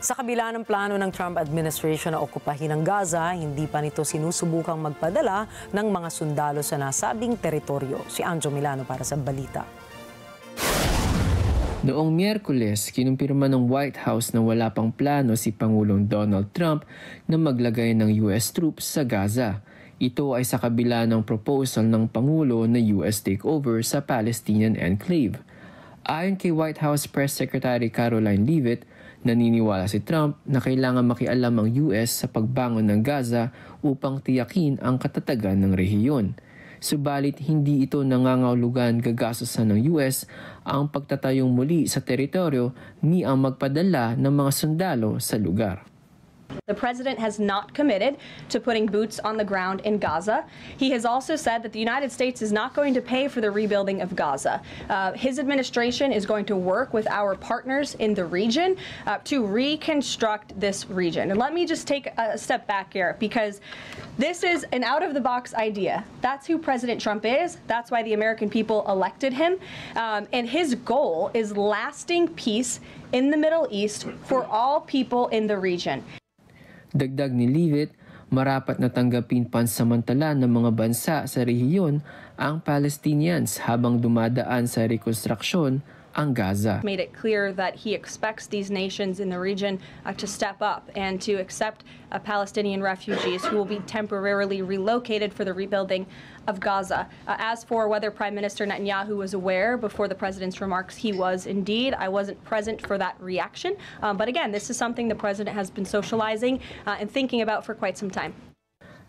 Sa kabila ng plano ng Trump administration na okupahin ang Gaza, hindi pa nito sinusubukang magpadala ng mga sundalo sa nasabing teritoryo. Si Anjo Milano para sa balita. Noong Miyerkules, kinumpirma ng White House na wala pang plano si Pangulong Donald Trump na maglagay ng US troops sa Gaza. Ito ay sa kabila ng proposal ng Pangulo na US takeover sa Palestinian enclave. Ayon kay White House Press Secretary Karoline Leavitt, naniniwala si Trump na kailangan makialam ang US sa pagbangon ng Gaza upang tiyakin ang katatagan ng rehiyon. Subalit hindi ito nangangahulugan gagastusan ng US ang pagtatayong muli sa teritoryo ni ang magpadala ng mga sundalo sa lugar. The president has not committed to putting boots on the ground in Gaza. He has also said that the United States is not going to pay for the rebuilding of Gaza. His administration is going to work with our partners in the region to reconstruct this region. And let me just take a step back here, because this is an out-of-the-box idea. That's who President Trump is. That's why the American people elected him. And his goal is lasting peace in the Middle East for all people in the region. Dagdag ni Leavitt, marapat na tanggapin pansamantala ng mga bansa sa rehiyon ang Palestinians habang dumadaan sa rekonstruksyon ang Gaza. Made it clear that he expects these nations in the region to step up and to accept Palestinian refugees who will be temporarily relocated for the rebuilding of Gaza. As for whether Prime Minister Netanyahu was aware before the president's remarks, he was indeed. I wasn't present for that reaction. But again, this is something the president has been socializing and thinking about for quite some time.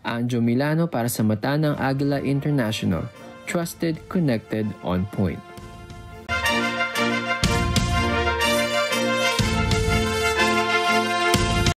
Anjo Milano para sa Mata ng Agila International. Trusted, connected, on point.